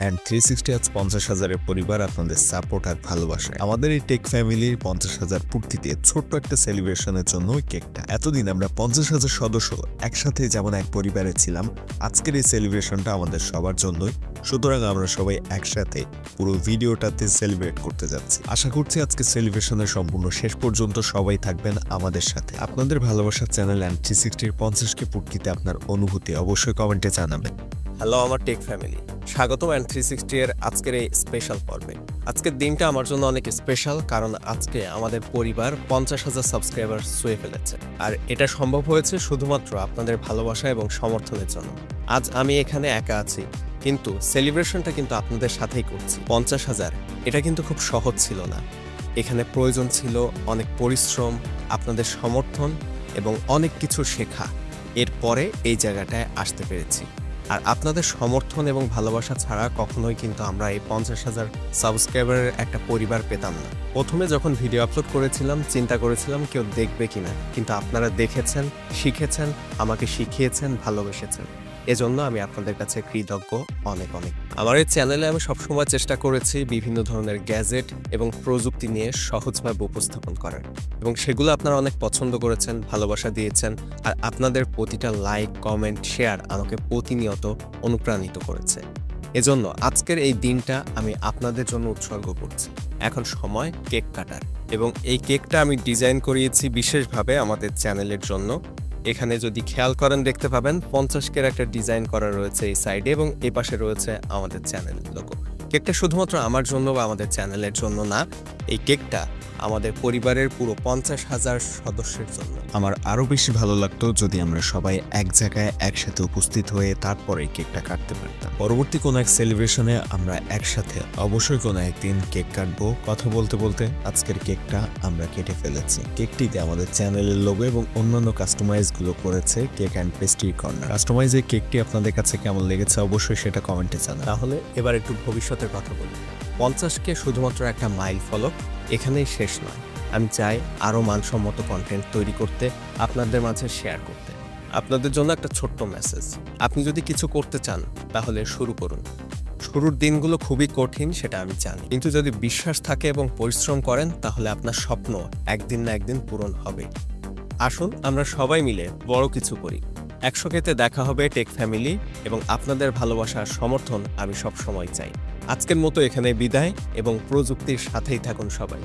And 360 আজ 50,000-এর পরিবার আপনাদের সাপোর্ট আর ভালোবাসায় আমাদের এই টেক ফ্যামিলির 50,000 পূর্তিতে ছোট্ট একটা সেলিব্রেশনের জন্য ওই কেকটা। এতদিন আমরা 50,000 সদস্য একসাথে যেমন এক পরিবারে ছিলাম, আজকের এই সেলিব্রেশনটা আমাদের সবার জন্যই। সুতরাং আমরা সবাই একসাথে পুরো ভিডিওটাতে সেলিব্রেট করতে যাচ্ছি। আশা করছি আজকে সেলিব্রেশনের সম্পূর্ণ শেষ পর্যন্ত সবাই থাকবেন আমাদের সাথে। আপনাদের ভালোবাসার চ্যানেল অ্যান্ড 360-র 50কে পূর্তিতে আপনার অনুভূতি অবশ্যই কমেন্টে জানাবেন। হ্যালো আমার টেক ফ্যামিলি, স্বাগতম অ্যান্ড 360-এর আজকের এই স্পেশাল পর্বে। আজকের দিনটা আমার জন্য অনেক স্পেশাল, কারণ আজকে আমাদের পরিবার 50,000 সাবস্ক্রাইবার ছুঁয়ে ফেলেছে। আর এটা সম্ভব হয়েছে শুধুমাত্র আপনাদের ভালোবাসা এবং সমর্থনের জন্য। আজ আমি এখানে একা আছি, কিন্তু সেলিব্রেশনটা কিন্তু আপনাদের সাথেই করছি। 50,000 এটা কিন্তু খুব সহজ ছিল না। এখানে প্রয়োজন ছিল অনেক পরিশ্রম, আপনাদের সমর্থন এবং অনেক কিছু শেখা। এরপরে এই জায়গাটায় আসতে পেরেছি। আর আপনাদের সমর্থন এবং ভালোবাসা ছাড়া কখনোই কিন্তু আমরা এই 50,000 সাবস্ক্রাইবারের একটা পরিবার পেতাম না। প্রথমে যখন ভিডিও আপলোড করেছিলাম চিন্তা করেছিলাম কেউ দেখবে কিনা, কিন্তু আপনারা দেখেছেন, শিখেছেন, আমাকে শিখিয়েছেন, ভালোবেসেছেন। এজন্য আমি আপনাদের কাছে কৃতজ্ঞ অনেক অনেক। আমার এই চ্যানেলে আমি সবসময় চেষ্টা করেছি বিভিন্ন ধরনের গ্যাজেট এবং প্রযুক্তি নিয়ে সহজভাবে উপস্থাপন করার, এবং সেগুলো আপনারা অনেক পছন্দ করেছেন, ভালোবাসা দিয়েছেন। আর আপনাদের প্রতিটা লাইক, কমেন্ট, শেয়ার আমাকে প্রতিনিয়ত অনুপ্রাণিত করেছে। এজন্য আজকের এই দিনটা আমি আপনাদের জন্য উৎসর্গ করছি। এখন সময় কেক কাটার, এবং এই কেকটা আমি ডিজাইন করিয়েছি বিশেষভাবে আমাদের চ্যানেলের জন্য। এখানে যদি খেয়াল করেন দেখতে পাবেন 50 একটা ডিজাইন করা রয়েছে এই সাইডে, এবং এই পাশে রয়েছে আমাদের চ্যানেলের লোগো। কেকটা শুধুমাত্র আমার জন্য বা আমাদের চ্যানেলের জন্য না, এই কেকটা আমাদের পরিবারের পুরো 50,000 সদস্যের জন্য। আমার আরো বেশি ভালো লাগতো যদি আমরা সবাই এক জায়গায় একসাথে উপস্থিত হয়ে তারপরে কেকটা কাটতে পারতাম। পরবর্তী কোনো এক সেলিব্রেশনে আমরা একসাথে অবশ্যই কোনো একদিন কেক কাটবো। কথা বলতে বলতে আজকের কেকটা আমরা কেটে ফেলেছি। কেকটিতে আমাদের চ্যানেলের লোগো এবং অন্যান্য কাস্টমাইজ গুলো করেছে cake and pastry corner. Customize এই কেকটি আপনাদের কাছে কেমন লেগেছে অবশ্যই সেটা কমেন্টে জানান। তাহলে এবার একটু ভবিষ্যতের কথা বলি। 50কে শুধুমাত্র একটা মাইল ফলক, এখানেই শেষ নয়। আমি চাই আরও মানসম্মত কন্টেন্ট তৈরি করতে, আপনাদের মাঝে শেয়ার করতে। আপনাদের জন্য একটা ছোট্ট মেসেজ, আপনি যদি কিছু করতে চান তাহলে শুরু করুন। শুরুর দিনগুলো খুবই কঠিন, সেটা আমি জানি, কিন্তু যদি বিশ্বাস থাকে এবং পরিশ্রম করেন তাহলে আপনার স্বপ্ন একদিন না একদিন পূরণ হবে। আসুন আমরা সবাই মিলে বড় কিছু করি। 100Kতে দেখা হবে টেক ফ্যামিলি, এবং আপনাদের ভালোবাসার সমর্থন আমি সব সময় চাই। আজকের মতো এখানে বিদায়, এবং প্রযুক্তির সাথেই থাকুন সবাই।